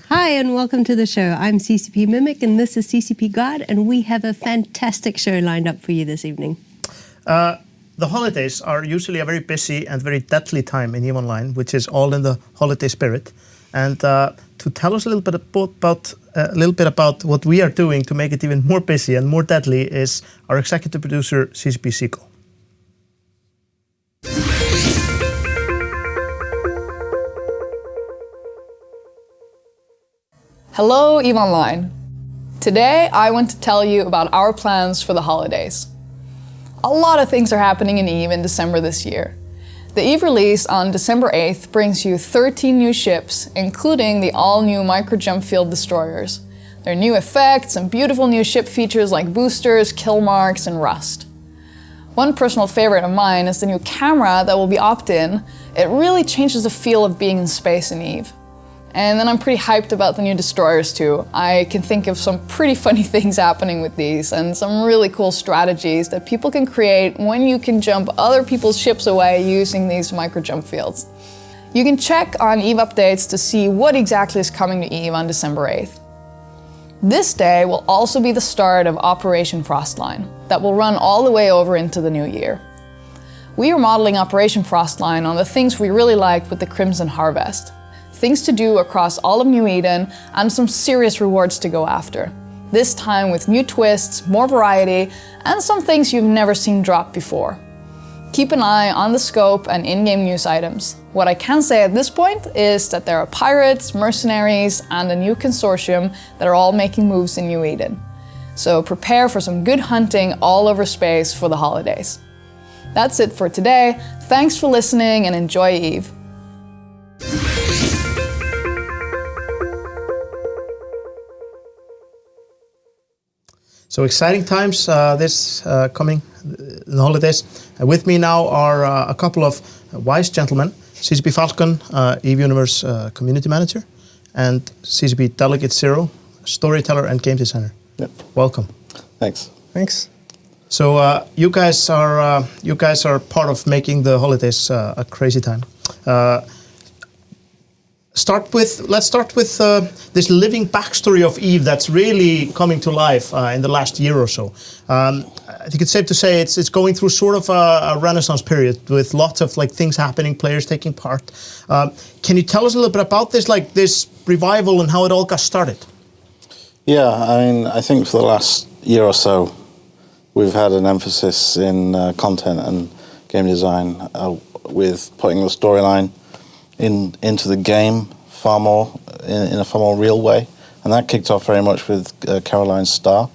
Hi, and welcome to the show. I'm CCP Mimic, and this is CCP God, and we have a fantastic show lined up for you this evening. The holidays are usually a very busy and very deadly time in EVE Online, which is all in the holiday spirit. And to tell us a little bit about what we are doing to make it even more busy and more deadly is our executive producer, CCP Seagull. Hello, EVE Online. Today, I want to tell you about our plans for the holidays. A lot of things are happening in EVE in December this year. The EVE release on December 8th brings you 13 new ships, including the all-new micro-jump field destroyers. There are new effects and beautiful new ship features like boosters, kill marks, and rust. One personal favorite of mine is the new camera that will be opt-in. It really changes the feel of being in space in EVE. And then I'm pretty hyped about the new destroyers too. I can think of some pretty funny things happening with these and some really cool strategies that people can create when you can jump other people's ships away using these micro-jump fields. You can check on EVE updates to see what exactly is coming to EVE on December 8th. This day will also be the start of Operation Frostline that will run all the way over into the new year. We are modeling Operation Frostline on the things we really liked with the Crimson Harvest. Things to do across all of New Eden, and some serious rewards to go after. This time with new twists, more variety, and some things you've never seen drop before. Keep an eye on the scope and in-game news items. What I can say at this point is that there are pirates, mercenaries, and a new consortium that are all making moves in New Eden. So prepare for some good hunting all over space for the holidays. That's it for today. Thanks for listening and enjoy EVE. So exciting times this coming in the holidays. With me now are a couple of wise gentlemen, CCP Falcon, EVE Universe Community Manager, and CCP DelegateZero, storyteller and game designer. Yep. Welcome. Thanks. Thanks. So you guys are part of making the holidays a crazy time. Let's start with this living backstory of EVE that's really coming to life in the last year or so. I think it's safe to say it's going through sort of a renaissance period with lots of things happening, players taking part. Can you tell us a little bit about this revival and how it all got started? Yeah, I think for the last year or so, we've had an emphasis in content and game design with putting the storyline into the game far more in a far more real way, and that kicked off very much with Caroline's Star,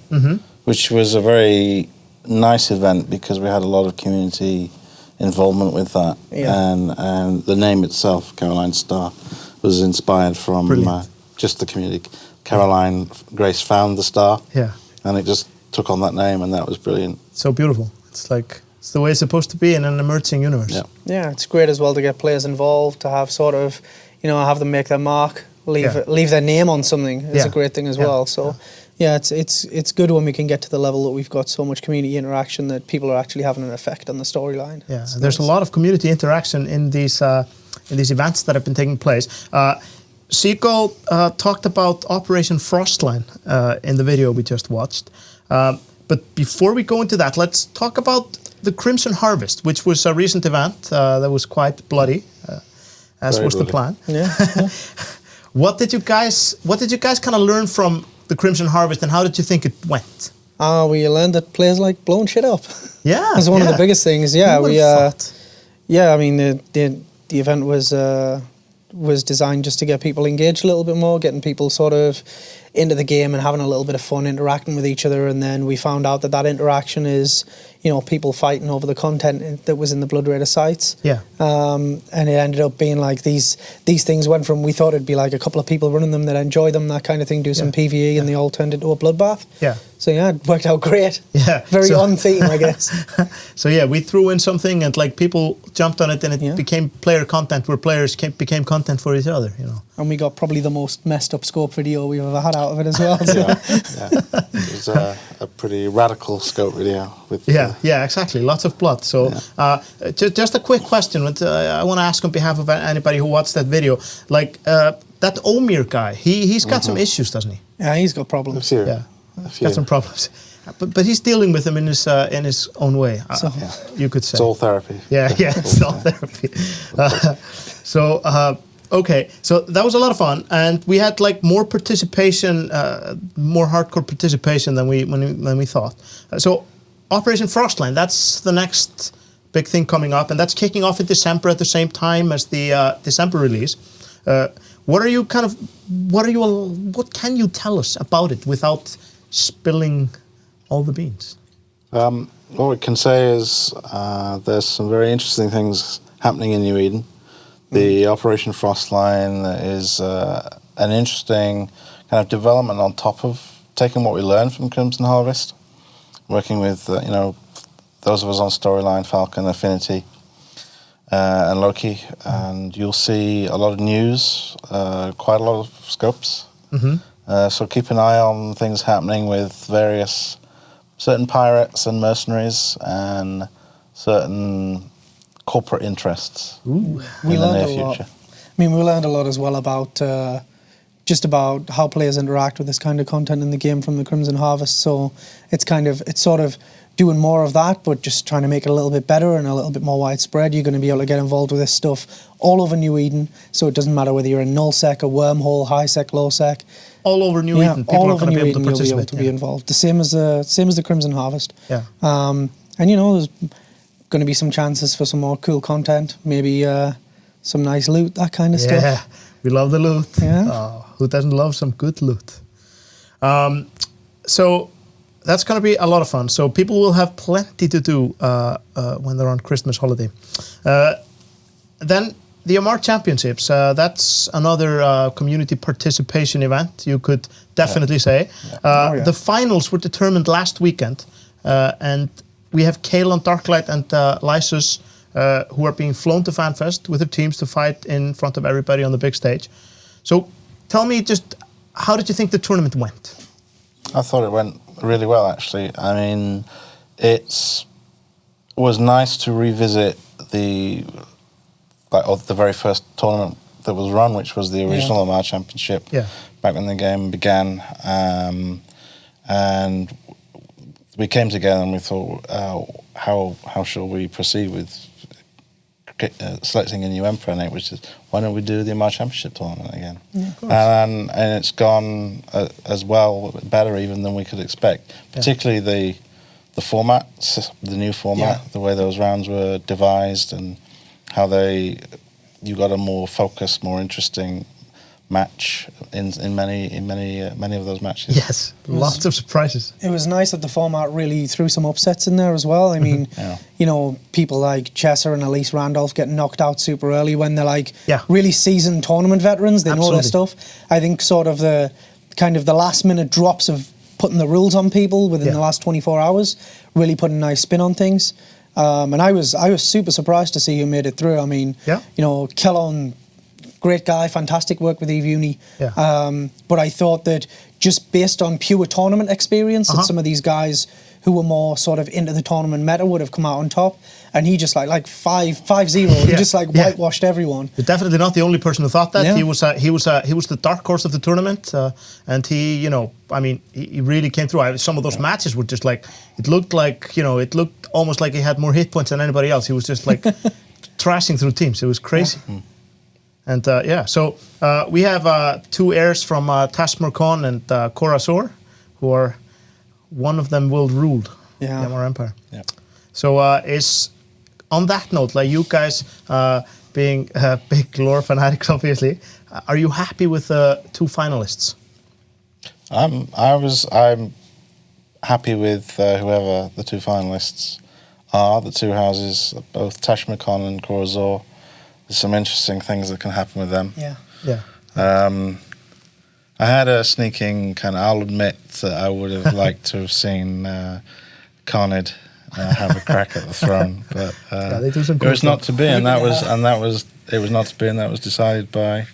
which was a very nice event because we had a lot of community involvement with that, and the name itself, Caroline's Star, was inspired from just the community. Caroline Grace found the star, and it just took on that name, and that was brilliant. So beautiful. It's the way it's supposed to be in an emerging universe. Yeah, it's great as well to get players involved, to have sort of, have them make their mark, leave their name on something is a great thing as well. So it's good when we can get to the level that we've got so much community interaction that people are actually having an effect on the storyline. Yeah, there's a lot of community interaction in these events that have been taking place. Seagull talked about Operation Frostline in the video we just watched. But before we go into that, let's talk about the Crimson Harvest, which was a recent event that was quite bloody, as was the plan. What did you guys kind of learn from the Crimson Harvest, and how did you think it went? We learned that players like blowing shit up. Yeah, that's one of the biggest things. Yeah, the event was designed just to get people engaged a little bit more, getting people sort of into the game and having a little bit of fun interacting with each other, and then we found out that interaction is, you know, people fighting over the content that was in the Blood Raider sites. Yeah. And it ended up being like these things went from, we thought it'd be like a couple of people running them that enjoy them, that kind of thing, do some PvE, and they all turned into a bloodbath. Yeah. So yeah, it worked out great. Yeah. Very on theme, I guess. So yeah, we threw in something and like people jumped on it, and it became player content where players became content for each other, you know. And we got probably the most messed up scope video we've ever had out of it as well. So. It was a pretty radical scope video. With yeah, exactly. Lots of blood. So just a quick question. I want to ask on behalf of anybody who watched that video. Like that Amarr guy, he's got some issues, doesn't he? Yeah, he's got problems. Yeah, got some problems. But he's dealing with them in his own way. You could say it's all therapy. Yeah, it's all therapy. Okay, so that was a lot of fun, and we had like more participation, more hardcore participation than we thought. So Operation Frostline, that's the next big thing coming up, and that's kicking off in December at the same time as the December release. What can you tell us about it without spilling all the beans? What we can say is there's some very interesting things happening in New Eden. The Operation Frostline is an interesting kind of development on top of taking what we learned from Crimson Harvest, working with those of us on storyline, Falcon, Affinity, and Loki, and you'll see a lot of news, quite a lot of scopes. So keep an eye on things happening with certain pirates and mercenaries and certain corporate interests in the near future. I mean, we learned a lot as well about just about how players interact with this kind of content in the game from the Crimson Harvest. So it's sort of doing more of that, but just trying to make it a little bit better and a little bit more widespread. You're going to be able to get involved with this stuff all over New Eden. So it doesn't matter whether you're in nullsec, a wormhole, high sec, low sec. All over New Eden, people are going to be able to participate. You'll be able to be involved. The same as the Crimson Harvest. Yeah. And there's going to be some chances for some more cool content, maybe some nice loot, that kind of stuff. Yeah, we love the loot. Yeah. Oh, who doesn't love some good loot? So that's going to be a lot of fun. So people will have plenty to do when they're on Christmas holiday. Then the Amarr Championships, that's another community participation event, you could definitely say. The finals were determined last weekend, and we have Kale on Darklight and Lysus, who are being flown to FanFest with their teams to fight in front of everybody on the big stage. So tell me just, how did you think the tournament went? I thought it went really well, actually. I mean, it was nice to revisit the very first tournament that was run, which was the original Amarr Championship, back when the game began. And we came together and we thought, how shall we proceed with selecting a new emperor? And which is, why don't we do the Amarr Championship tournament again? Yeah, of course. And it's gone as well, better even than we could expect. Particularly the format, the new format, the way those rounds were devised, and how you got a more focused, more interesting match in many of those matches. Yes, lots of surprises. It was nice that the format really threw some upsets in there as well. I mean, people like Chesser and Elise Randolph getting knocked out super early when they're like really seasoned tournament veterans. They know their stuff. I think sort of the last minute drops of putting the rules on people within the last 24 hours really put a nice spin on things. And I was super surprised to see who made it through. I mean, Kellon, great guy, fantastic work with Eve Uni. But I thought that just based on pure tournament experience, that some of these guys who were more sort of into the tournament meta would have come out on top. And he just like 5-0, he just whitewashed everyone. You're definitely not the only person who thought that. Yeah. He was the dark horse of the tournament, and he really came through. Some of those matches were just like, it looked almost like he had more hit points than anybody else. He was just like trashing through teams. It was crazy. And so we have two heirs from Tashmor Khan and Korra Sor, who are, one of them will rule the Amarr Empire. Yeah. So on that note, like you guys being big lore fanatics, obviously, are you happy with the two finalists? I'm happy with whoever the two finalists are. The two houses, both Tashmikon and Corazor. There's some interesting things that can happen with them. Yeah. I had a sneaking kind of. I'll admit that I would have liked to have seen Carnid have a crack at the throne, but they do some it cool was not stuff. to be, and it was not to be, and that was decided by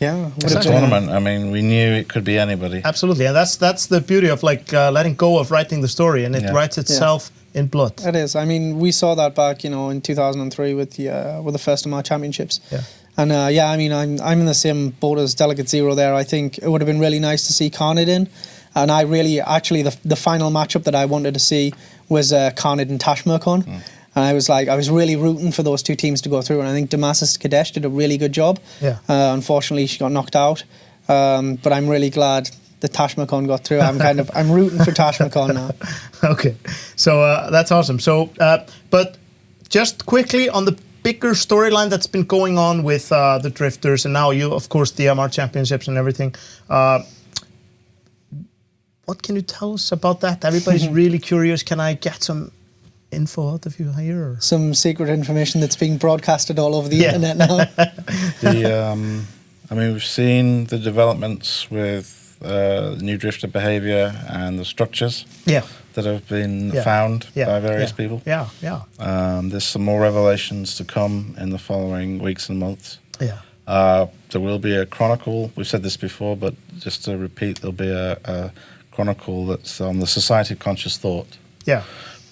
Yeah. the tournament. I mean, we knew it could be anybody. Absolutely, and that's the beauty of like letting go of writing the story, and it writes itself in blood. It is. I mean, we saw that back, in 2003 with the first Amarr championships. Yeah. And I mean, I'm in the same boat as DelegateZero there. I think it would have been really nice to see Carnid in. And I really, actually, the final matchup that I wanted to see was Carnid and Tashmikon. And I was really rooting for those two teams to go through. And I think Damasis Kadesh did a really good job. Yeah. Unfortunately, she got knocked out. But I'm really glad that Tashmikon got through. I'm rooting for Tashmikon now. Okay, so that's awesome. So, but just quickly on the bigger storyline that's been going on with the Drifters, and now you, of course, the Amarr Championships and everything. What can you tell us about that? Everybody's really curious. Can I get some info out of you here? Or? Some secret information that's being broadcasted all over the internet now. I mean, we've seen the developments with new drifter behaviour and the structures that have been found by various people. There's some more revelations to come in the following weeks and months. There will be a chronicle. We've said this before, but just to repeat, there'll be a chronicle that's on the Society of Conscious Thought.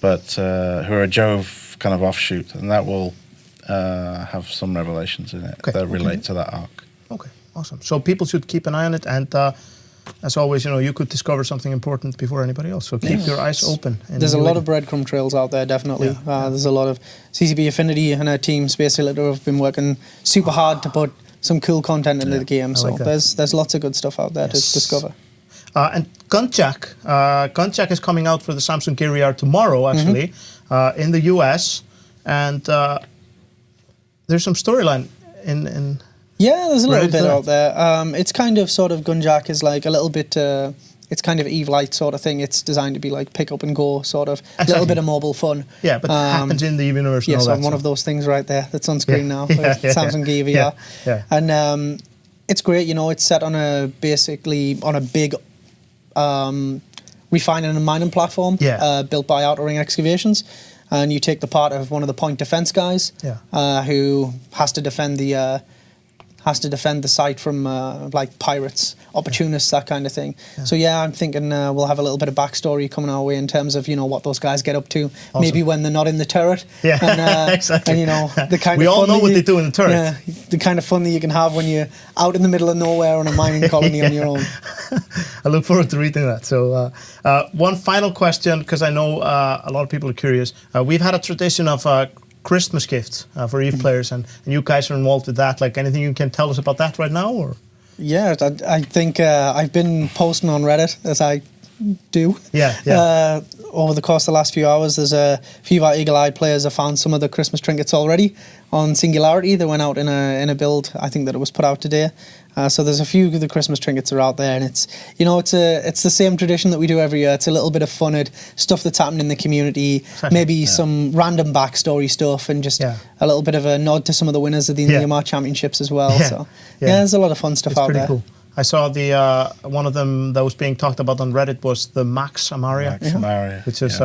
But who are a Jove kind of offshoot, and that will have some revelations in it that relate to that arc. Okay, awesome. So people should keep an eye on it, and as always, you could discover something important before anybody else. So keep your eyes open. There's a lot of breadcrumb trails out there, definitely. There's a lot of CCP Affinity and our team, Space Little, have been working super hard to put some cool content into the game. So there's lots of good stuff out there to discover. And Gunjack is coming out for the Samsung Gear VR tomorrow, actually, in the US. And there's some storyline in Yeah, there's a little bit out there. It's kind of sort of Gunjack is like a little bit. It's kind of Eve Light sort of thing. It's designed to be like pick up and go sort of. A little bit of mobile fun. Yeah, but it happens in the universe. Yes, I'm one of those things right there that's on screen now. Samsung Gear VR. And it's great. It's set on a big refining and mining platform built by Outer Ring Excavations. And you take the part of one of the point defense guys who has to defend the site from like pirates, opportunists, that kind of thing. So I'm thinking we'll have a little bit of backstory coming our way in terms of what those guys get up to. Awesome. Maybe when they're not in the turret. And, exactly. And the kind we of all fun know what they do in the turret. Yeah, the kind of fun that you can have when you're out in the middle of nowhere on a mining colony on your own. I look forward to reading that. So one final question, because I know a lot of people are curious. We've had a tradition of Christmas gifts for EVE players, and you guys are involved with that. Like, anything you can tell us about that right now? Or yeah, I think I've been posting on Reddit as I do. Over the course of the last few hours, there's a few of our eagle-eyed players have found some of the Christmas trinkets already on Singularity. They went out in a build, I think, that it was put out today. So there's a few of the Christmas trinkets are out there, and it's the same tradition that we do every year. It's a little bit of fun at stuff that's happened in the community, maybe some random backstory stuff, and just a little bit of a nod to some of the winners of the Amarr Championships as well. So there's a lot of fun stuff out there. Cool. I saw the one of them that was being talked about on Reddit was the Max Amaria, which is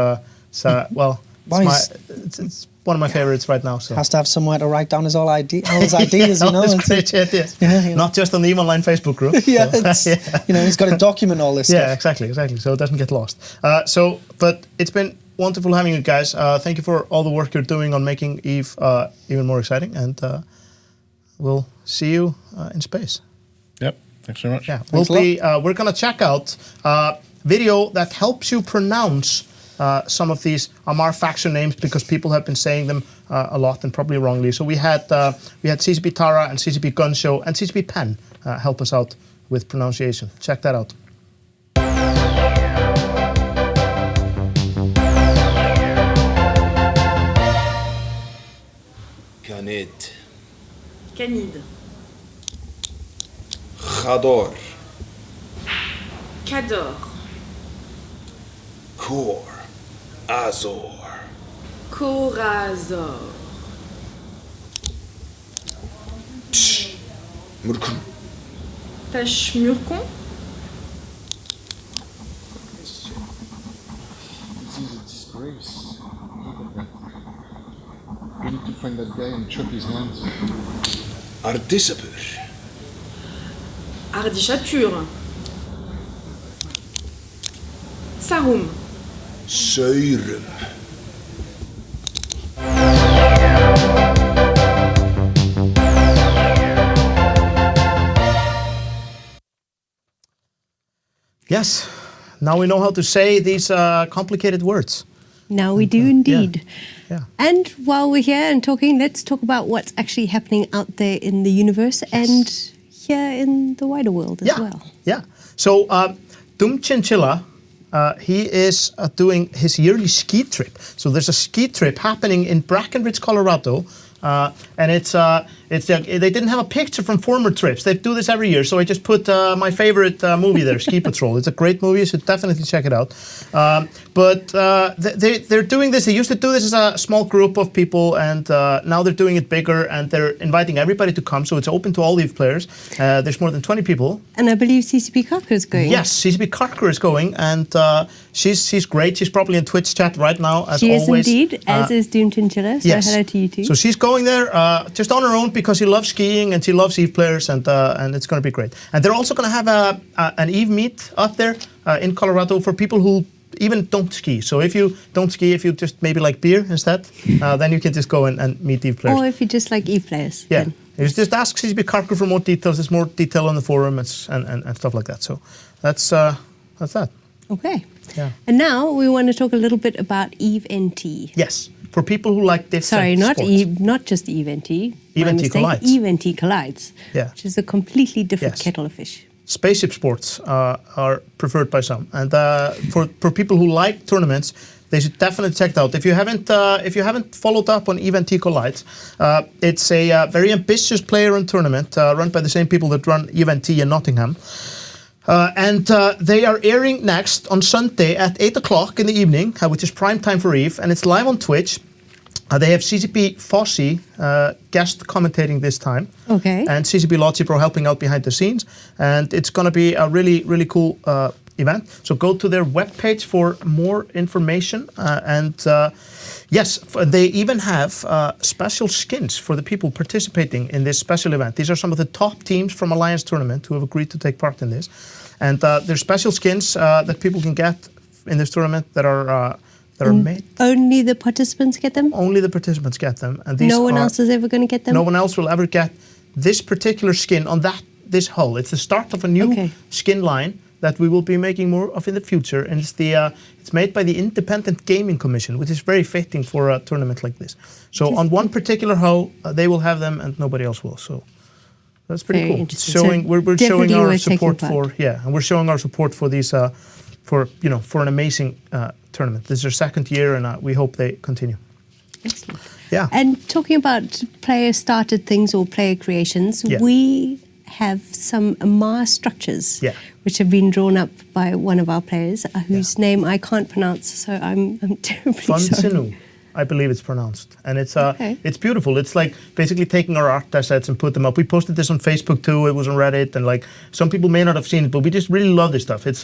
it's one of my favorites right now. So has to have somewhere to write down all his ideas. Not just on the EVE Online Facebook group. He's got to document all this stuff. Yeah, exactly, so it doesn't get lost. But it's been wonderful having you guys. Thank you for all the work you're doing on making EVE even more exciting, and we'll see you in space. Yep. Thanks very much. Yeah, we're going to check out a video that helps you pronounce some of these Amarr faction names, because people have been saying them a lot and probably wrongly. So we had CCP Tara and CCP Gunshow and CCP Pen help us out with pronunciation. Check that out. Canid. Khador. Cador. Kor. Azor. Corazor. Murkun. Peshmurkon. This is a disgrace. Look at that. We need to find that guy and chop his hands. Ardisapur. Ardishatur. Sarum. Søyrum. Yes, now we know how to say these complicated words. Now we do indeed. Yeah. And while we're here and talking, let's talk about what's actually happening out there in the universe and here in the wider world as well. Yeah. So Dum Chinchilla, he is doing his yearly ski trip. So there's a ski trip happening in Breckenridge, Colorado. And they didn't have a picture from former trips. They do this every year, so I just put my favorite movie there, Ski Patrol. It's a great movie, you should definitely check it out. But they're doing this. They used to do this as a small group of people, and now they're doing it bigger, and they're inviting everybody to come, so it's open to all EVE players. There's more than 20 people. And I believe CCP Karker is going. Yes, CCP Karker is going, and she's great. She's probably in Twitch chat right now, as she always. She is indeed, as is Doom Chinchilla, so yes. hello to you too. So she's going there just on her own because she loves skiing and she loves EVE players, and it's going to be great. And they're also going to have an EVE meet up there in Colorado for people who even don't ski. So if you don't ski, if you just maybe like beer instead, then you can just go and meet EVE players. Or if you just like EVE players. Yeah. Then. You just ask CCP Karker for more details. There's more detail on the forum and stuff like that. So that's that. Okay. Yeah. And now we want to talk a little bit about EVE NT. Yes. For people who like different Sorry, not sports. EVE, not just EVE NT. EVE NT Collides. EVE NT Collides, Yeah. which is a completely different Yes. kettle of fish. Spaceship sports are preferred by some, and for people who like tournaments, they should definitely check it out. If you haven't followed up on EVE NT Collides, it's a very ambitious player-run tournament run by the same people that run EVE NT in Nottingham. And they are airing next on Sunday at 8 o'clock in the evening, which is prime time for EVE, and it's live on Twitch. They have CCP Fossey guest commentating this time. Okay. And CCP Logipro helping out behind the scenes. And it's going to be a really, really cool event. So go to their webpage for more information. Yes, they even have special skins for the people participating in this special event. These are some of the top teams from Alliance Tournament who have agreed to take part in this. And there's special skins that people can get in this tournament that are made. Only the participants get them? Only the participants get them. And these no one else is ever going to get them? No one else will ever get this particular skin on this hull. It's the start of a new skin line that we will be making more of in the future. And it's made by the Independent Gaming Commission, which is very fitting for a tournament like this. So on one particular hull, they will have them and nobody else will. So that's pretty cool. Showing, we're showing our support for, and we're showing our support for these, for an amazing tournament. This is their second year, and we hope they continue. Excellent. Yeah. And talking about player-started things or player creations, we have some Amarr structures, which have been drawn up by one of our players, whose name I can't pronounce, so I'm terribly sorry. I believe it's pronounced, and it's beautiful. It's like basically taking our art assets and put them up. We posted this on Facebook too. It was on Reddit, and like some people may not have seen it, but we just really love this stuff. It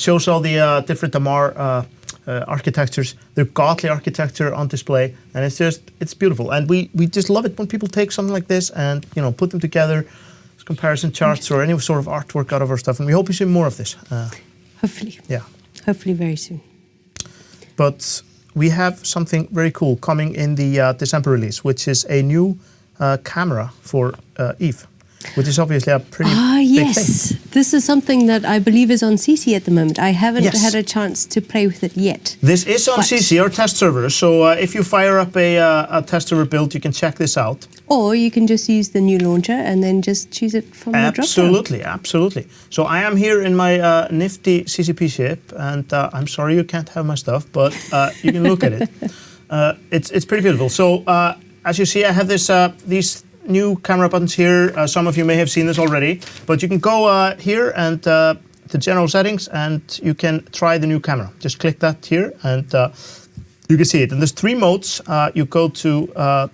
shows all the different Amarr architectures, their godly architecture on display, and it's beautiful. And we just love it when people take something like this and put them together, as comparison charts or any sort of artwork out of our stuff. And we hope you see more of this. Hopefully. Yeah. Hopefully very soon. But we have something very cool coming in the December release, which is a new camera for EVE, which is obviously a pretty big thing. This is something that I believe is on CC at the moment. I haven't had a chance to play with it yet. This is on CC, our test server, so if you fire up a test server build, you can check this out. Or you can just use the new launcher and then just choose it from the drop-down. Absolutely. So I am here in my nifty CCP ship, and I'm sorry you can't have my stuff, but you can look at it. It's pretty beautiful. So as you see, I have these new camera buttons here. Some of you may have seen this already, but you can go here and the general settings, and you can try the new camera. Just click that here, and you can see it. And there's 3 modes. You go to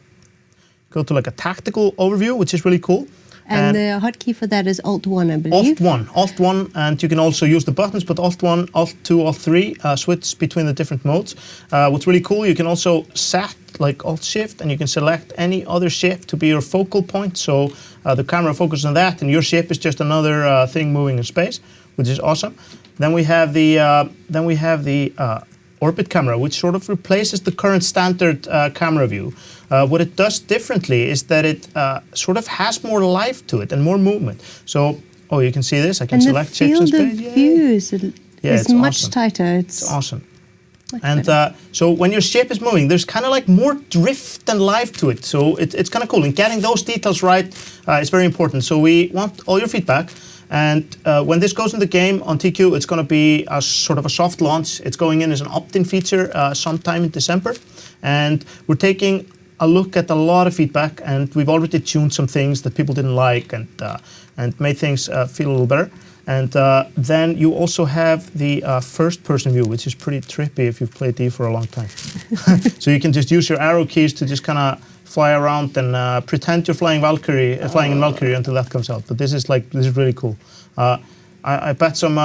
like a tactical overview, which is really cool. And the hotkey for that is Alt-1, I believe. Alt-1, and you can also use the buttons, but Alt-1, Alt-2, Alt-3, switch between the different modes. What's really cool, you can also set like Alt-Shift, and you can select any other ship to be your focal point, so the camera focuses on that, and your ship is just another thing moving in space, which is awesome. Then we have the orbit camera, which sort of replaces the current standard camera view. What it does differently is that it sort of has more life to it and more movement. So, you can see this. I can select ships in space. And the field of view is much awesome. tighter. It's awesome. And so when your ship is moving, there's kind of like more drift and life to it. So it's kind of cool. And getting those details right is very important. So we want all your feedback. And when this goes in the game on TQ, it's going to be a sort of a soft launch. It's going in as an opt-in feature sometime in December. And we're taking a look at a lot of feedback, and we've already tuned some things that people didn't like and made things feel a little better. And then you also have the first-person view, which is pretty trippy if you've played D for a long time. So you can just use your arrow keys to just kind of fly around and pretend you're flying in Valkyrie until that comes out. But this is really cool. I bet some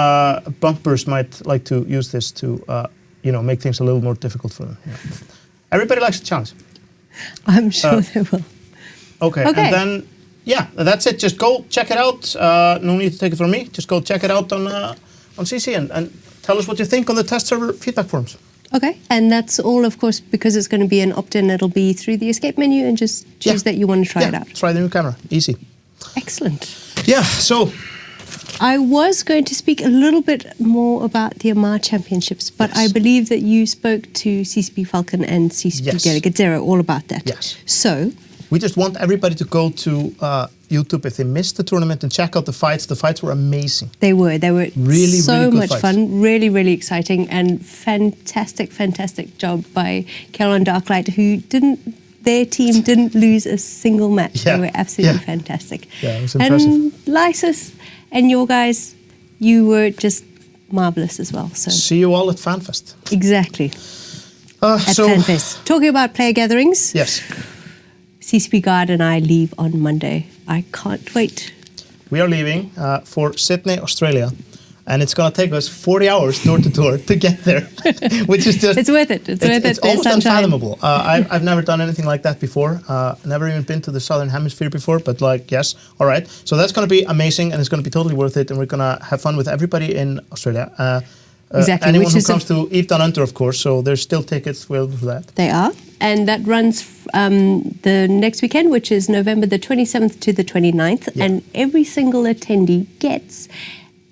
bumpers might like to use this to make things a little more difficult for them. Yeah. Everybody likes a challenge. I'm sure they will. Okay, and then that's it. Just go check it out. No need to take it from me. Just go check it out on CC and tell us what you think on the test server feedback forums. Okay, and that's all, of course, because it's going to be an opt-in. It'll be through the escape menu, and just choose that you want to try it out. Try the new camera. Easy. Excellent. Yeah, so I was going to speak a little bit more about the Amarr Championships, but I believe that you spoke to CCP Falcon and CCP DelegateZero all about that. Yes. So we just want everybody to go to YouTube if they missed the tournament and check out the fights. The fights were amazing. They were really so much fights. fun, really exciting, and fantastic job by Carol and Darklight, their team didn't lose a single match. They were absolutely fantastic. Yeah, it was impressive. And Lysis and your guys, you were just marvelous as well. So see you all at FanFest. Exactly. At FanFest. Talking about player gatherings. Yes. CCP Guard and I leave on Monday. I can't wait. We are leaving for Sydney, Australia, and it's going to take us 40 hours door to door to get there, which is just... It's worth it. It's worth it. It's almost unfathomable. I've never done anything like that before. Never even been to the Southern Hemisphere before, but yes, all right. So that's going to be amazing, and it's going to be totally worth it, and we're going to have fun with everybody in Australia. Exactly. Anyone who comes to Eve Down Under, of course, so there's still tickets available for that. They are, and that runs the next weekend, which is November the 27th to the 29th, and every single attendee gets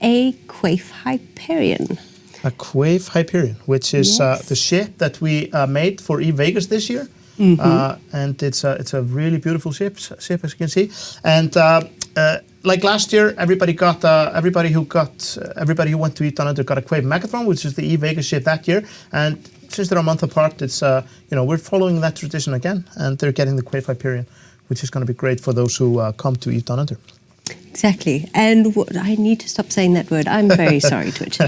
a Quaif Hyperion. A Quaif Hyperion, which is the ship that we made for Eve Vegas this year, and it's a really beautiful ship, as you can see, and like last year, everybody who went to Eve Down Under got a Quaif Megatron, which is the Eve Vegas ship that year, and since they're a month apart, it's we're following that tradition again, and they're getting the Quaif Hyperion, which is going to be great for those who come to Eve Down Under. Exactly, and I need to stop saying that word. I'm very sorry, Twitch.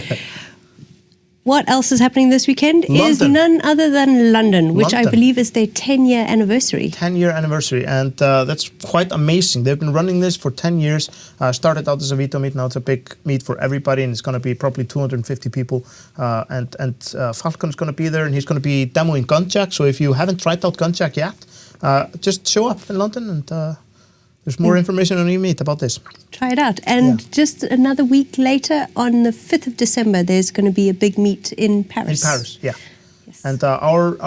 What else is happening this weekend is none other than London, which I believe is their 10-year anniversary. 10-year anniversary, and that's quite amazing. They've been running this for 10 years. Started out as a veto meet, now it's a big meet for everybody, and it's going to be probably 250 people. And Falcon is going to be there, and he's going to be demoing Gunjack. So if you haven't tried out Gunjack yet, just show up in London, and there's more information on eMeet about this. Try it out. And just another week later, on the 5th of December, there's going to be a big meet in Paris. In Paris, yeah. Yes. And our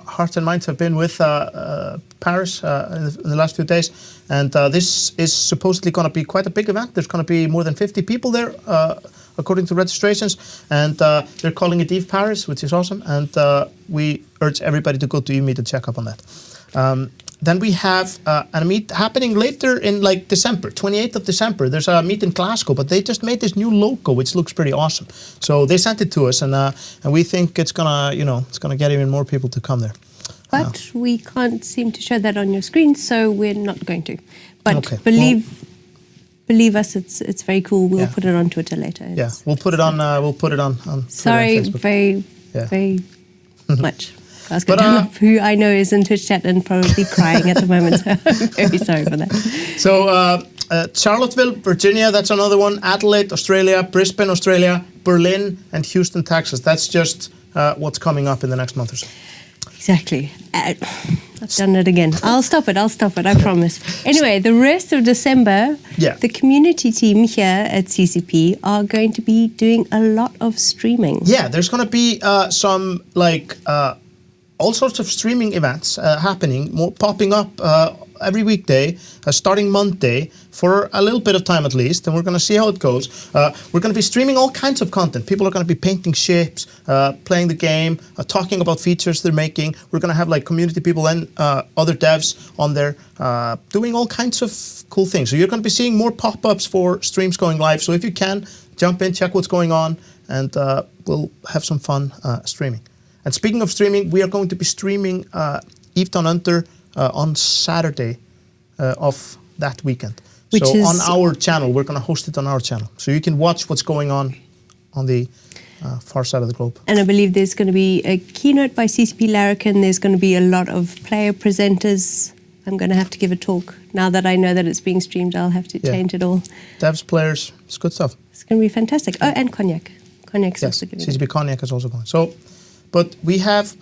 hearts and minds have been with Paris in the last few days. And this is supposedly going to be quite a big event. There's going to be more than 50 people there, according to registrations. And they're calling it Eve Paris, which is awesome. And we urge everybody to go to eMeet and check up on that. Then we have a meet happening later in December, 28th of December. There's a meet in Glasgow, but they just made this new logo, which looks pretty awesome. So they sent it to us, and we think it's gonna get even more people to come there. But we can't seem to show that on your screen, so we're not going to. But believe believe us, it's very cool. We'll put it on Twitter later. We'll put it on. Sorry, Twitter and Facebook. very much. Who I know is in Twitch chat and probably crying at the moment. So I'm very sorry for that. So Charlottesville, Virginia, that's another one. Adelaide, Australia. Brisbane, Australia. Berlin and Houston, Texas. That's just what's coming up in the next month or so. Exactly. I've done it again. I'll stop it, I promise. Anyway, the rest of December, the community team here at CCP are going to be doing a lot of streaming. Yeah, there's going to be some, all sorts of streaming events happening, popping up every weekday, starting Monday, for a little bit of time at least, and we're going to see how it goes. We're going to be streaming all kinds of content. People are going to be painting ships, playing the game, talking about features they're making. We're going to have community people and other devs on there doing all kinds of cool things. So you're going to be seeing more pop-ups for streams going live. So if you can, jump in, check what's going on, and we'll have some fun streaming. And speaking of streaming, we are going to be streaming Eve Down Under on Saturday of that weekend. Which so is on our channel, we're going to host it on our channel. So you can watch what's going on the far side of the globe. And I believe there's going to be a keynote by CCP Larrikin. There's going to be a lot of player presenters. I'm going to have to give a talk. Now that I know that it's being streamed, I'll have to change it all. Devs, players, it's good stuff. It's going to be fantastic. Oh, and Cognac. Cognac's also giving CCP Cognac is also going. So, but we have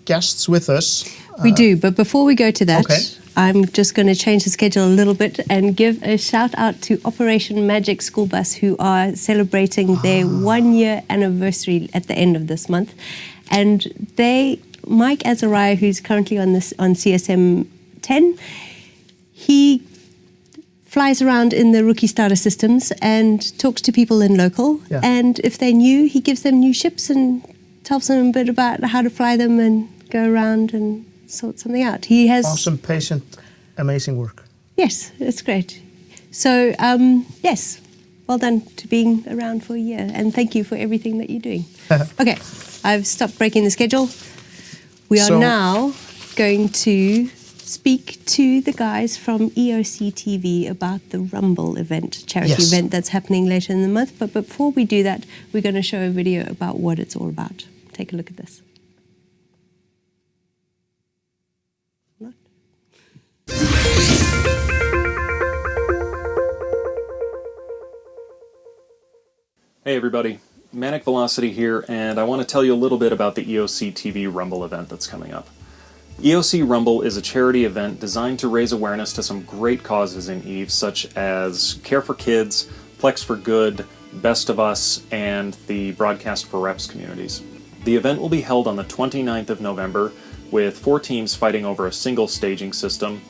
guests with us. We do, but before we go to that, I'm just going to change the schedule a little bit and give a shout out to Operation Magic School Bus, who are celebrating their 1-year anniversary at the end of this month. And Mike Azariah, who's currently on CSM 10, he flies around in the rookie starter systems and talks to people in local. Yeah. And if they're new, he gives them new ships and tells them a bit about how to fly them and go around and sort something out. He has awesome, patient, amazing work. Yes, it's great. So, yes, well done to being around for a year, and thank you for everything that you're doing. Okay, I've stopped breaking the schedule. We are now going to speak to the guys from EOC TV about the Rumble event, charity event that's happening later in the month. But before we do that, we're going to show a video about what it's all about. Take a look at this. Hey everybody, Manic Velocity here, and I want to tell you a little bit about the EOC TV Rumble event that's coming up. EOC Rumble is a charity event designed to raise awareness to some great causes in EVE, such as Care for Kids, Plex for Good, Best of Us, and the Broadcast for Reps communities. The event will be held on the 29th of November, with 4 teams fighting over a single staging system.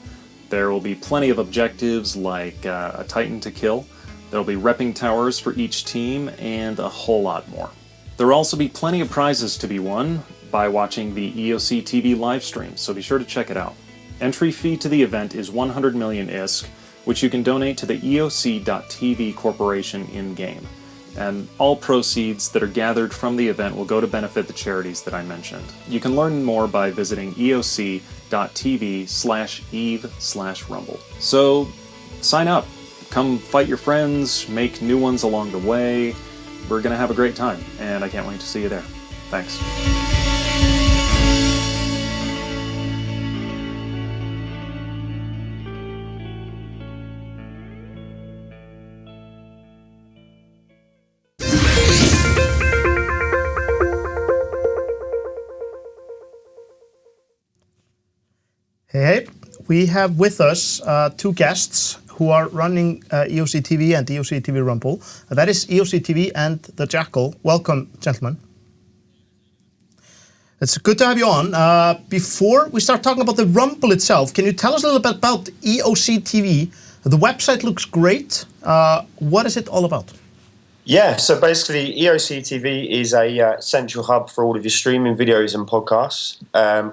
There will be plenty of objectives like a Titan to kill. There will be repping towers for each team, and a whole lot more. There will also be plenty of prizes to be won by watching the EOC TV live stream, so be sure to check it out. Entry fee to the event is 100 million ISK, which you can donate to the EOC.TV Corporation in-game. And all proceeds that are gathered from the event will go to benefit the charities that I mentioned. You can learn more by visiting eoc.tv/eve/rumble. So, sign up. Come fight your friends, make new ones along the way. We're going to have a great time, and I can't wait to see you there. Thanks. Hey, we have with us 2 guests who are running EOC TV and EOC TV Rumble. That is EOC TV and the Jackal. Welcome, gentlemen. It's good to have you on. Before we start talking about the Rumble itself, can you tell us a little bit about EOC TV? The website looks great. What is it all about? Yeah, so basically EOC TV is a central hub for all of your streaming videos and podcasts.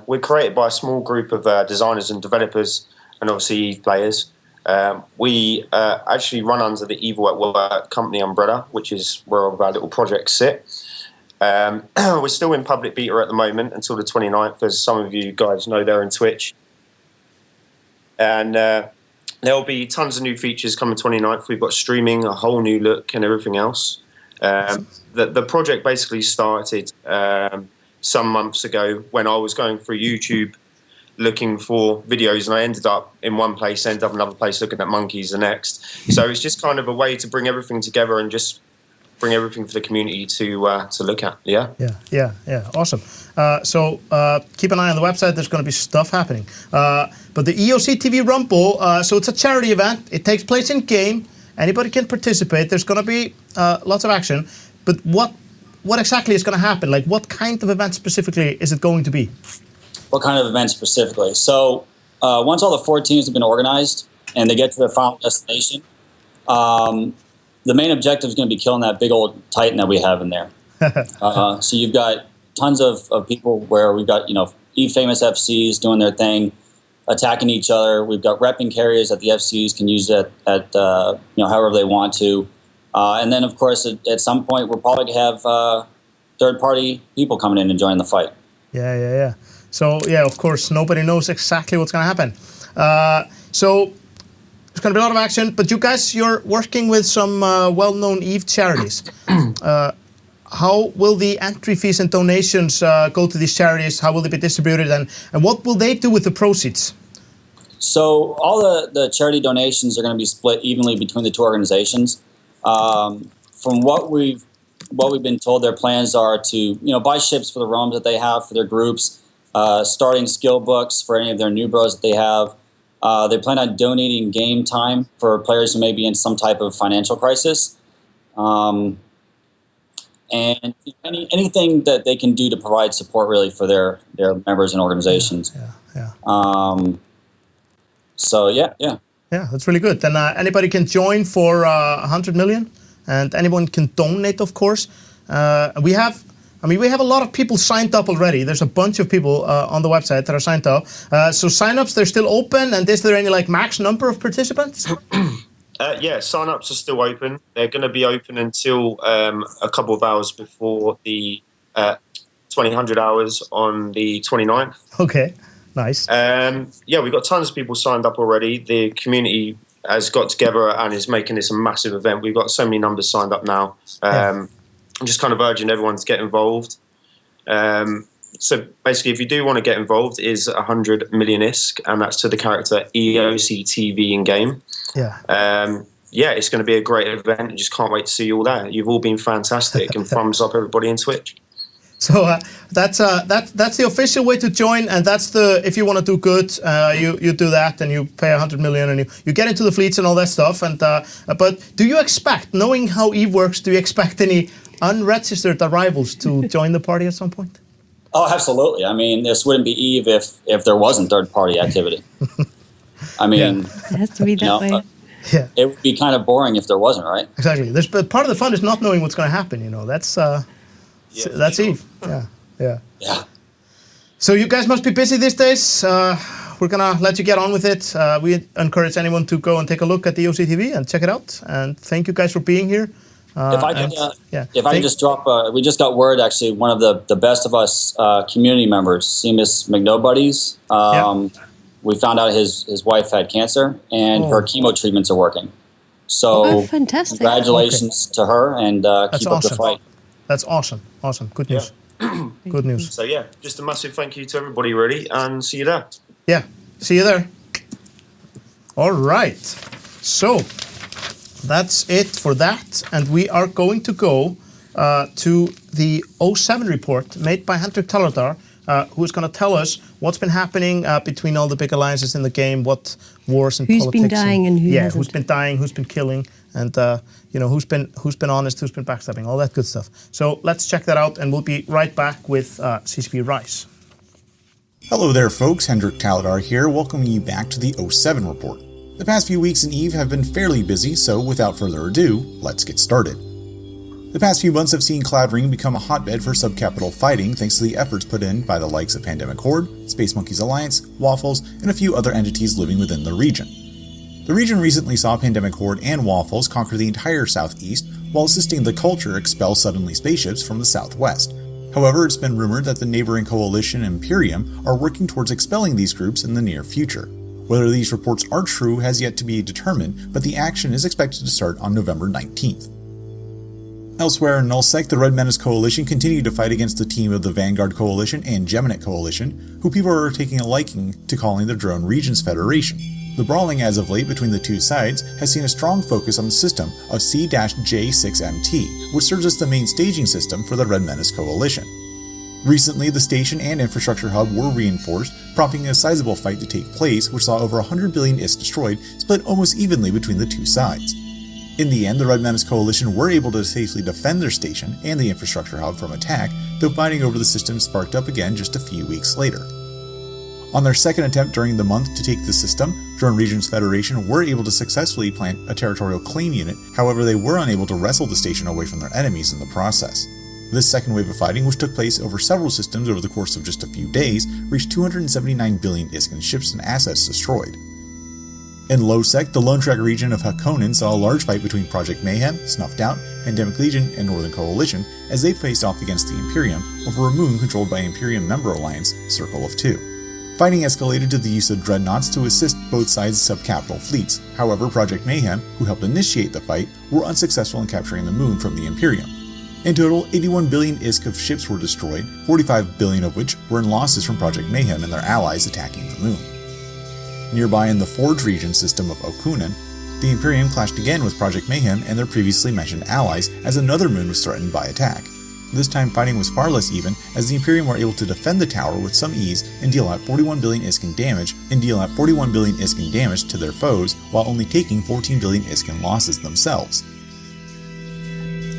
We're created by a small group of designers and developers and obviously EVE players. We actually run under the Evil at Work company umbrella, which is where all of our little projects sit. We're still in public beta at the moment until the 29th, as some of you guys know, they're in Twitch. And there'll be tons of new features coming 29th. We've got streaming, a whole new look and everything else. The project basically started some months ago when I was going through YouTube looking for videos, and I ended up in one place, ended up in another place looking at monkeys the next. So it's just kind of a way to bring everything together and just bring everything for the community to look at. Yeah. Awesome. So keep an eye on the website. There's going to be stuff happening. But the EOC TV Rumble, so it's a charity event. It takes place in game. Anybody can participate. There's going to be lots of action. But what exactly is going to happen? Like, what kind of event specifically is it going to be? What kind of event specifically? So once all the 4 teams have been organized and they get to their final destination, the main objective is going to be killing that big old Titan that we have in there. So you've got tons of people where we've got, famous FCs doing their thing, attacking each other. We've got repping carriers that the FCs can use at however they want to. And then, of course, at some point, we're probably going to have third-party people coming in and joining the fight. Yeah. So, of course, nobody knows exactly what's going to happen. So there's going to be a lot of action, but you guys, you're working with some well-known EVE charities. How will the entry fees and donations go to these charities? How will they be distributed, and what will they do with the proceeds? So all the charity donations are going to be split evenly between the two organizations. From what we've been told, their plans are to buy ships for the realms that they have for their groups, starting skill books for any of their new bros that they have. They plan on donating game time for players who may be in some type of financial crisis. And anything that they can do to provide support really for their members and organizations. Yeah, that's really good. Then anybody can join for 100 million, and anyone can donate, of course. We have a lot of people signed up already. There's a bunch of people on the website that are signed up. So sign-ups, they're still open, and is there any max number of participants? Sign-ups are still open. They're going to be open until a couple of hours before the 2000 hours on the 29th. Okay, nice. We've got tons of people signed up already. The community has got together and is making this a massive event. We've got so many numbers signed up now. I'm just kind of urging everyone to get involved. So basically, if you do want to get involved, it is 100 million ISK, and that's to the character EOC TV in game. It's going to be a great event. I just can't wait to see you all there. You've all been fantastic, and thumbs up everybody in Twitch. So that's the official way to join, and that's if you want to do good, you do that, and you pay 100 million, and you get into the fleets and all that stuff. And but do you expect, knowing how EVE works, do you expect any unregistered arrivals to join the party at some point? Oh, absolutely. I mean, this wouldn't be EVE if there wasn't third-party activity. It has to be that way. It would be kind of boring if there wasn't, right? Exactly. But part of the fun is not knowing what's going to happen. That's EVE. Yeah. So you guys must be busy these days. We're gonna let you get on with it. We encourage anyone to go and take a look at the EOC TV and check it out. And thank you guys for being here. If I can just drop, we just got word actually. One of the best of us community members, Seamus McNobody's. We found out his wife had cancer and her chemo treatments are working. So fantastic! Congratulations to her, and keep up the fight. That's awesome. Good news. Good news. So just a massive thank you to everybody, really, and see you there. Yeah, see you there. All right. So that's it for that, and we are going to go to the 07 report made by Hendrick Tallardar, who is going to tell us what's been happening between all the big alliances in the game, what wars and politics. Who's been dying and who hasn't. Who's been dying, who's been killing, and who's been honest, who's been backstabbing, all that good stuff. So let's check that out, and we'll be right back with CCP Rise. Hello there, folks. Hendrick Tallardar here, welcoming you back to the 07 report. The past few weeks in EVE have been fairly busy, so without further ado, let's get started. The past few months have seen Cloud Ring become a hotbed for subcapital fighting thanks to the efforts put in by the likes of Pandemic Horde, Space Monkeys Alliance, Waffles, and a few other entities living within the region. The region recently saw Pandemic Horde and Waffles conquer the entire southeast, while assisting the Culture expel suddenly spaceships from the southwest. However, it's been rumored that the neighboring coalition Imperium are working towards expelling these groups in the near future. Whether these reports are true has yet to be determined, but the action is expected to start on November 19th. Elsewhere in Nullsec, the Red Menace Coalition continued to fight against the team of the Vanguard Coalition and Geminet Coalition, who people are taking a liking to calling the Drone Regions Federation. The brawling as of late between the two sides has seen a strong focus on the system of C-J6MT, which serves as the main staging system for the Red Menace Coalition. Recently, the station and infrastructure hub were reinforced, prompting a sizable fight to take place which saw over 100 billion ISK destroyed, split almost evenly between the two sides. In the end, the Red Menace Coalition were able to safely defend their station and the infrastructure hub from attack, though fighting over the system sparked up again just a few weeks later. On their second attempt during the month to take the system, Drone Regions Federation were able to successfully plant a territorial claim unit, however they were unable to wrestle the station away from their enemies in the process. This second wave of fighting, which took place over several systems over the course of just a few days, reached 279 billion ISK in ships and assets destroyed. In Lowsec, the Lone Trek region of Hakonin saw a large fight between Project Mayhem, Snuffed Out, Pandemic Legion, and Northern Coalition as they faced off against the Imperium over a moon controlled by Imperium member alliance, Circle of Two. Fighting escalated to the use of dreadnoughts to assist both sides' subcapital fleets. However, Project Mayhem, who helped initiate the fight, were unsuccessful in capturing the moon from the Imperium. In total, 81 billion ISK of ships were destroyed, 45 billion of which were in losses from Project Mayhem and their allies attacking the moon. Nearby in the Forge region system of Okunen, the Imperium clashed again with Project Mayhem and their previously mentioned allies as another moon was threatened by attack. This time fighting was far less even, as the Imperium were able to defend the tower with some ease and deal out 41 billion ISK in damage to their foes, while only taking 14 billion ISK in losses themselves.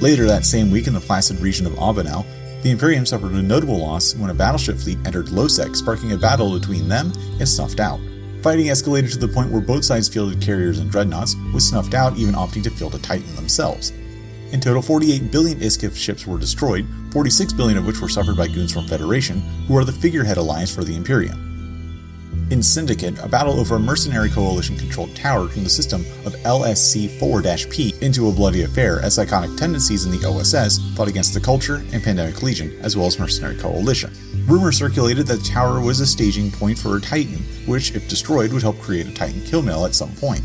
Later that same week in the Placid region of Abanel, the Imperium suffered a notable loss when a battleship fleet entered Lowsec, sparking a battle between them and Snuffed Out. Fighting escalated to the point where both sides fielded carriers and dreadnoughts, with Snuffed Out even opting to field a Titan themselves. In total, 48 billion ISK of ships were destroyed, 46 billion of which were suffered by goons from Federation, who are the figurehead alliance for the Imperium. In Syndicate, a battle over a mercenary coalition-controlled tower turned the system of LSC-4-P into a bloody affair as psychotic tendencies in the OSS fought against the Culture and Pandemic Legion, as well as Mercenary Coalition. Rumors circulated that the tower was a staging point for a Titan, which, if destroyed, would help create a Titan kill mill at some point.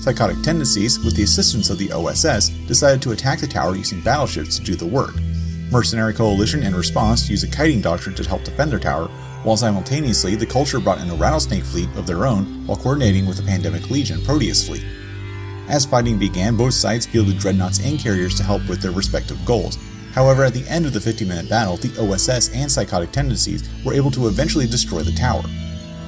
Psychotic tendencies, with the assistance of the OSS, decided to attack the tower using battleships to do the work. Mercenary Coalition, in response, used a kiting doctrine to help defend their tower, while simultaneously the Culture brought in a Rattlesnake fleet of their own while coordinating with the Pandemic Legion Proteus fleet. As fighting began, both sides fielded dreadnoughts and carriers to help with their respective goals. However, at the end of the 50-minute battle, the OSS and Psychotic Tendencies were able to eventually destroy the tower.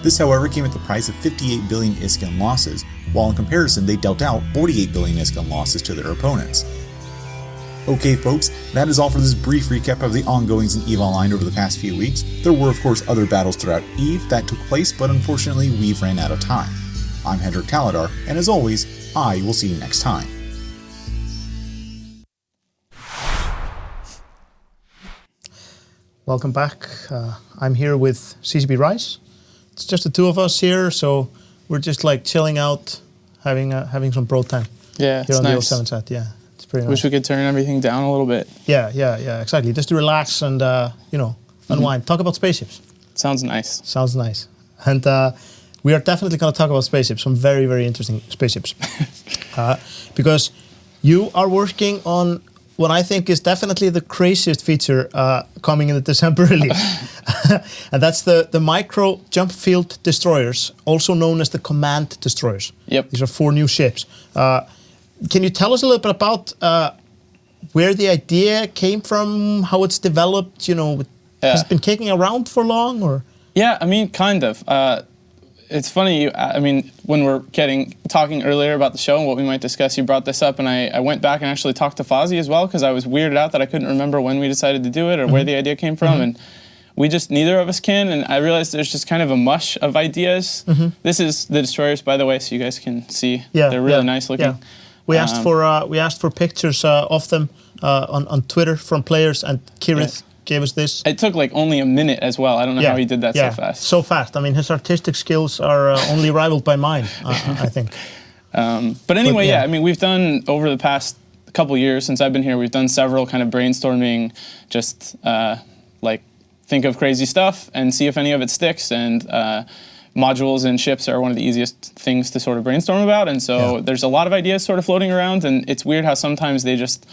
This, however, came at the price of 58 billion ISK in losses, while in comparison they dealt out 48 billion ISK in losses to their opponents. Okay folks, that is all for this brief recap of the ongoings in EVE Online over the past few weeks. There were of course other battles throughout EVE that took place, but unfortunately we've ran out of time. I'm Hendrick Tallardar, and as always, I will see you next time. Welcome back. I'm here with CCP Rise. It's just the two of us here, so we're just like chilling out, having some bro time. Yeah, here it's on nice. the 07 set. Yeah, it's pretty nice. Wish we could turn everything down a little bit. Yeah, exactly. Just to relax and unwind. Talk about spaceships. Sounds nice. Sounds nice. And we are definitely going to talk about spaceships. Some very, very interesting spaceships, because you are working on what I think is definitely the craziest feature coming in the December release. And that's the micro jump field destroyers, also known as the command destroyers. Yep. These are 4 new ships. Can you tell us a little bit about where the idea came from, how it's developed? Has it been kicking around for long, or? Yeah, I mean, kind of. It's funny, when we're talking earlier about the show and what we might discuss, you brought this up, and I went back and actually talked to Fozzie as well, because I was weirded out that I couldn't remember when we decided to do it or where the idea came from, and we just, neither of us can, and I realized there's just kind of a mush of ideas. This is the destroyers, by the way, so you guys can see. Yeah, they're really nice looking. Yeah. We asked for pictures of them on Twitter from players, and Kirith gave us this. It took like only a minute as well. I don't know how he did that so fast. So fast. I mean, his artistic skills are only rivaled by mine, I think. But anyway, we've done, over the past couple years since I've been here, we've done several kind of brainstorming, just think of crazy stuff and see if any of it sticks. And modules and ships are one of the easiest things to sort of brainstorm about, and so there's a lot of ideas sort of floating around, and it's weird how sometimes they just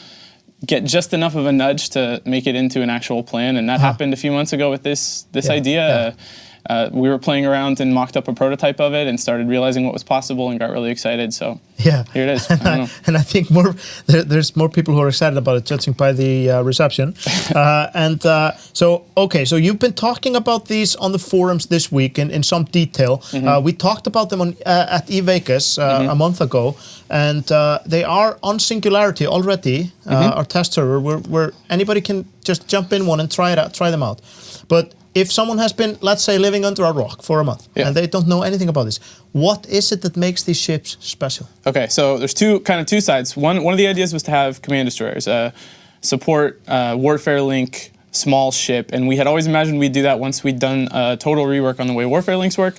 get just enough of a nudge to make it into an actual plan, and that happened a few months ago with this idea. We were playing around and mocked up a prototype of it and started realizing what was possible and got really excited. So here it is. And I think there's more people who are excited about it, judging by the reception. So you've been talking about these on the forums this week in some detail. We talked about them at eVegas a month ago, and they are on Singularity already, our test server, where anybody can just jump in one and try them out. But if someone has been, let's say, living under a rock for a month and they don't know anything about this, what is it that makes these ships special? Okay, so there's two sides. One of the ideas was to have command destroyers, support Warfare Link small ship, and we had always imagined we'd do that once we'd done a total rework on the way Warfare Links work.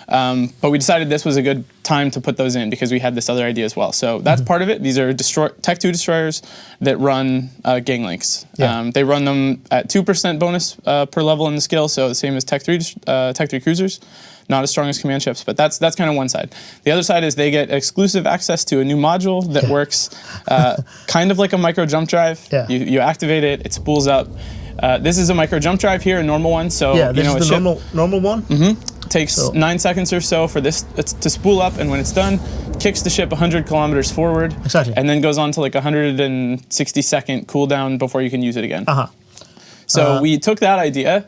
But we decided this was a good time to put those in because we had this other idea as well. So that's part of it. These are Tech 2 destroyers that run gang links. They run them at 2% bonus per level in the skill, so the same as Tech 3 cruisers. Not as strong as command ships, but that's kind of one side. The other side is they get exclusive access to a new module that works kind of like a micro jump drive. You activate it, it spools up. This is a micro jump drive here, a normal one. So this is the normal one. Takes 9 seconds or so for this to spool up, and when it's done, kicks the ship 100 kilometers forward. Exactly. And then goes on to like 160-second cooldown before you can use it again. So we took that idea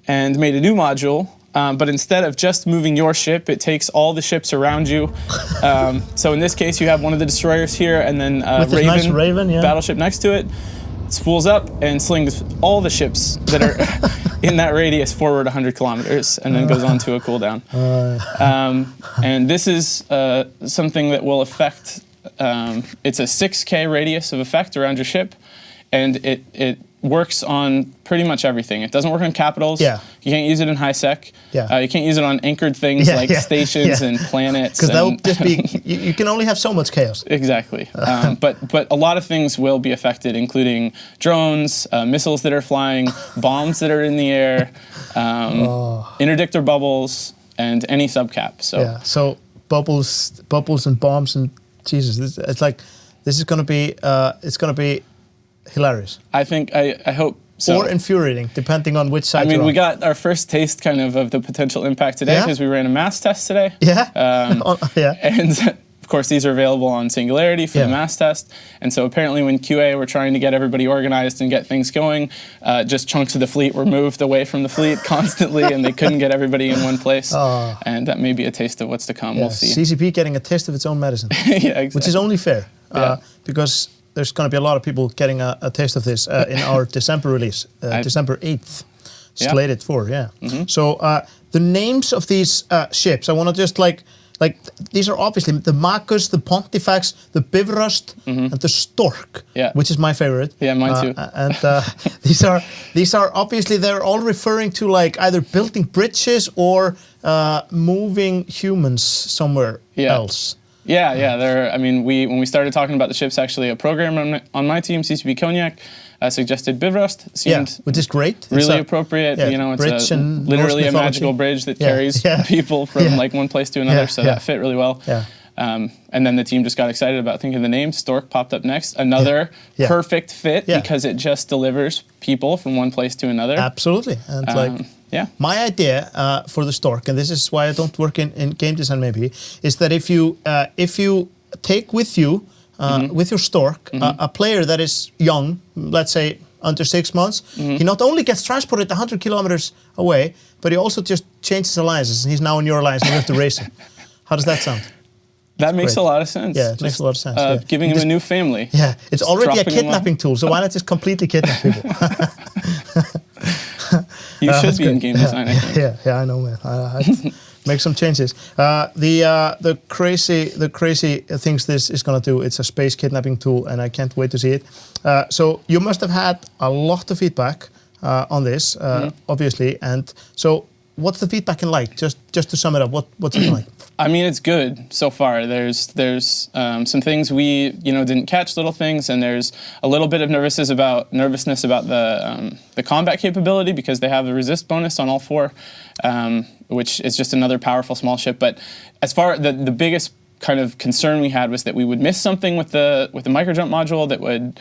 and made a new module, but instead of just moving your ship, it takes all the ships around you. So in this case, you have one of the destroyers here, and then Raven battleship next to it. Spools up and slings all the ships that are in that radius forward 100 kilometers and then goes on to a cooldown. And this is something that will affect, it's a 6K radius of effect around your ship, and it works on pretty much everything. It doesn't work on capitals. You can't use it in high sec. You can't use it on anchored things like stations and planets. Because that would just be, you can only have so much chaos. Exactly. But a lot of things will be affected, including drones, missiles that are flying, bombs that are in the air, interdictor bubbles, and any subcap. So bubbles and bombs and Jesus, it's like this is going to be hilarious. I hope so. Or infuriating, depending on which side you're on. We got our first taste kind of the potential impact today because we ran a mass test today. And of course, these are available on Singularity for the mass test. And so apparently when QA were trying to get everybody organized and get things going, just chunks of the fleet were moved away from the fleet constantly, and they couldn't get everybody in one place. And that may be a taste of what's to come. We'll see. CCP getting a taste of its own medicine. Exactly. Which is only fair, because there's going to be a lot of people getting a taste of this in our December release, December 8th, slated for, So the names of these ships, I want to just like these are obviously the Magus, the Pontifex, the Bifrost, and the Stork, which is my favorite. Yeah, mine too. And these are obviously, they're all referring to like either building bridges or moving humans somewhere else. When we started talking about the ships, actually a programmer on my team, CCP Cognac, suggested Bifrost. Seemed which is great. Really appropriate. It's literally a magical bridge that carries people from like one place to another, so that fit really well. And then the team just got excited about thinking of the name. Stork popped up next. Another perfect fit because it just delivers people from one place to another. Absolutely. And my idea for the Stork, and this is why I don't work in game design maybe, is that if you take with you with your Stork a player that is young, let's say under 6 months, he not only gets transported 100 kilometers away, but he also just changes alliances, and he's now in your alliance and you have to race him. How does that sound? That makes a lot of sense. Yeah, it makes a lot of sense. Giving him a new family. Yeah, it's already a kidnapping tool, so why not just completely kidnap people? You should be in game design, I think. Yeah, I know, man. I make some changes. The crazy things this is going to do, it's a space kidnapping tool, and I can't wait to see it. So you must have had a lot of feedback on this, obviously, and so what's the feedback like? Just to sum it up, what's it like? I mean, it's good so far. There's some things we didn't catch, little things, and there's a little bit of nervousness about the combat capability because they have the resist bonus on all 4, which is just another powerful small ship. But as far the biggest kind of concern we had was that we would miss something with the microjump module that would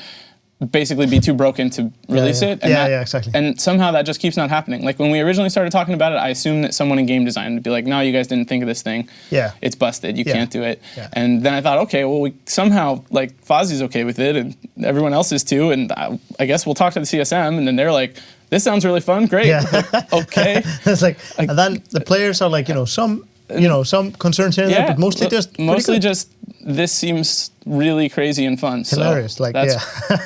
basically be too broken to release it. And exactly. And somehow that just keeps not happening. Like when we originally started talking about it, I assumed that someone in game design would be like, no, you guys didn't think of this thing. Yeah. It's busted. You can't do it. Yeah. And then I thought, okay, well, we somehow, like, Fozzie's okay with it and everyone else is too. And I guess we'll talk to the CSM. And then they're like, this sounds really fun. Great. Yeah. Like, okay. It's like, and then the players are like, some concerns here and there, but mostly just this seems really crazy and fun. Hilarious, so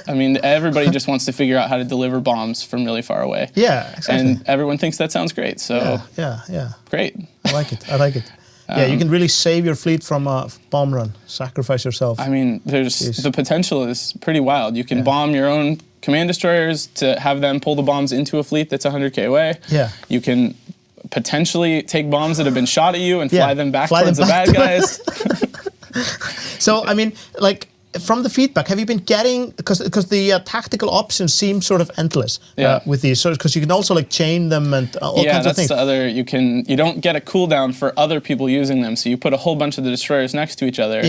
I mean, everybody just wants to figure out how to deliver bombs from really far away. Yeah, exactly. And everyone thinks that sounds great. So yeah. Great. I like it. Yeah, you can really save your fleet from a bomb run. Sacrifice yourself. I mean, the potential is pretty wild. You can bomb your own command destroyers to have them pull the bombs into a fleet that's 100k away. Yeah. You can potentially take bombs that have been shot at you and fly them back towards the bad guys. So, I mean, like, from the feedback, have you been getting, because the tactical options seem sort of endless with these, because you can also like chain them and all kinds of things. Yeah, that's the other, you don't get a cooldown for other people using them, so you put a whole bunch of the destroyers next to each other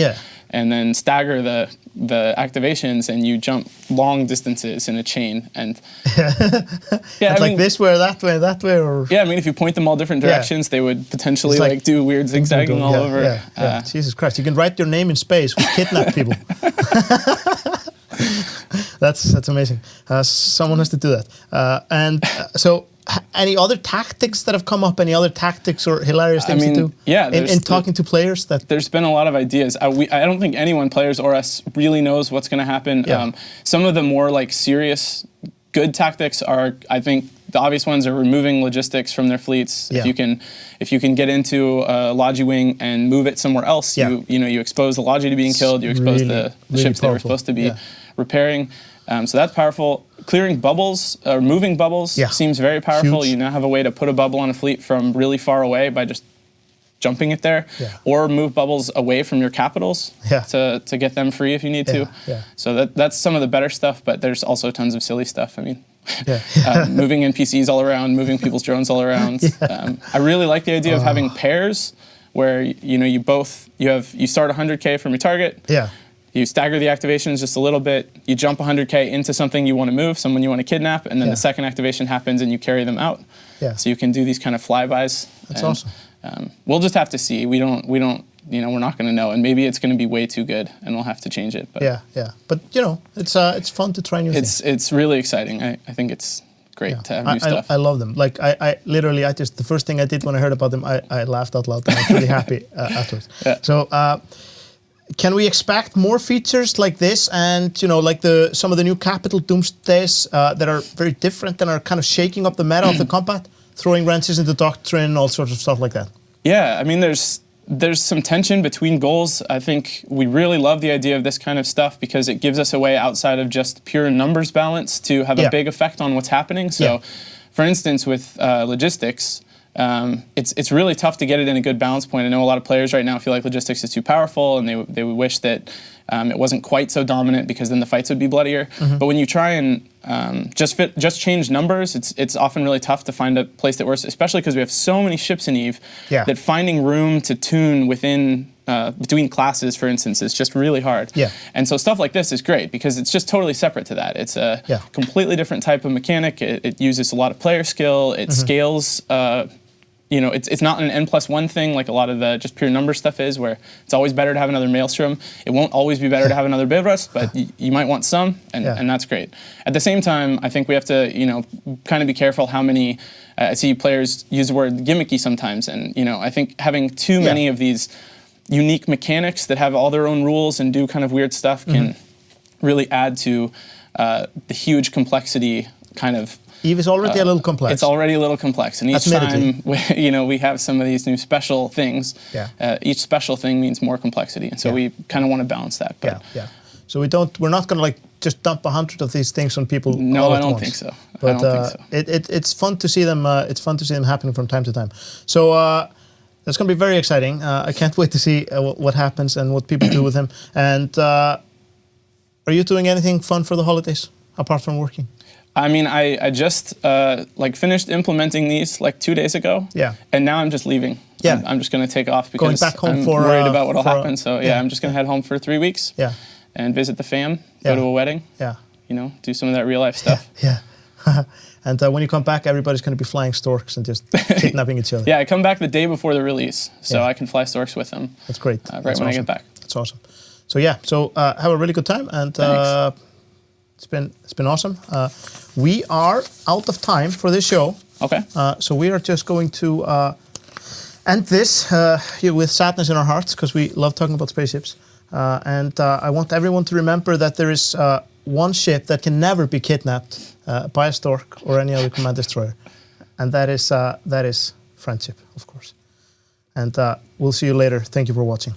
and then stagger the activations and you jump long distances in a chain. And it's like this way or that way or... Yeah, I mean, if you point them all different directions, they would potentially like do weird zigzagging all over. Yeah. Jesus Christ, you can write your name in space with kidnap people. That's amazing. Someone has to do that. So any other tactics that have come up? Any other tactics or hilarious things to do? Yeah, in talking to players, there's been a lot of ideas. I don't think anyone, players or us, really knows what's going to happen. Yeah. Some of the more like serious, good tactics are, I think, the obvious ones are removing logistics from their fleets. Yeah. If you can get into a Logi wing and move it somewhere else, you expose the Logi to being killed. You expose the ships they were supposed to be repairing. So that's powerful. Clearing bubbles or moving bubbles seems very powerful. Huge. You now have a way to put a bubble on a fleet from really far away by just jumping it there, or move bubbles away from your capitals to get them free if you need to. Yeah. So that's some of the better stuff, but there's also tons of silly stuff. I mean, moving NPCs all around, moving people's drones all around. I really like the idea of having pairs where you start 100k from your target. Yeah. You stagger the activations just a little bit. You jump 100k into something you want to move, someone you want to kidnap, and then the second activation happens and you carry them out. Yeah. So you can do these kind of flybys. That's awesome. We'll just have to see. We're not going to know, and maybe it's going to be way too good, and we'll have to change it. But But it's fun to try new things. It's really exciting. I think it's great to have new stuff. I love them. Like I literally, the first thing I did when I heard about them, I laughed out loud. And I was really happy afterwards. Yeah. So. Can we expect more features like this, and like some of the new capital doomsdays that are very different and are kind of shaking up the meta of the combat, throwing wrenches into doctrine, all sorts of stuff like that? Yeah, I mean, there's some tension between goals. I think we really love the idea of this kind of stuff because it gives us a way outside of just pure numbers balance to have a big effect on what's happening. So, for instance, with logistics. It's really tough to get it in a good balance point. I know a lot of players right now feel like logistics is too powerful, and they would wish that it wasn't quite so dominant because then the fights would be bloodier. Mm-hmm. But when you try and just change numbers, it's often really tough to find a place that works, especially because we have so many ships in EVE that finding room to tune within between classes, for instance, is just really hard. Yeah. And so stuff like this is great because it's just totally separate to that. It's a completely different type of mechanic. It uses a lot of player skill. It scales. It's not an N+1 thing like a lot of the just pure number stuff is, where it's always better to have another Maelstrom. It won't always be better to have another Bivrust, but you might want some, and that's great. At the same time, I think we have to, kind of be careful how many. I see players use the word gimmicky sometimes, and I think having too many of these unique mechanics that have all their own rules and do kind of weird stuff can really add to the huge complexity kind of. EVE is already a little complex. It's already a little complex, and each time we have some of these new special things. Each special thing means more complexity, and so we kind of want to balance that. But So we're not going to like just dump 100 of these things on people. No, all I at don't once. think so. But I don't think so. It's fun to see them. It's fun to see them happening from time to time. So that's going to be very exciting. I can't wait to see what happens and what people do with him. And are you doing anything fun for the holidays apart from working? I mean, I just like finished implementing these like 2 days ago. Yeah. And now I'm just leaving. Yeah. I'm just going to take off because Going back home I'm for, worried about what will for, happen. So yeah, I'm just going to head home for 3 weeks. Yeah. And visit the fam, Yeah. go to a wedding. Yeah. You know, do some of that real life stuff. Yeah. And when you come back, everybody's going to be flying storks and just kidnapping each other. Yeah, I come back the day before the release, so Yeah. I can fly storks with them. That's great. Right That's when awesome. I get back. That's awesome. So yeah, have a really good time, and it's been awesome. We are out of time for this show. Okay. So we are just going to end this with sadness in our hearts because we love talking about spaceships. And I want everyone to remember that there is one ship that can never be kidnapped by a stork or any other command destroyer, and that is friendship, of course. And we'll see you later. Thank you for watching.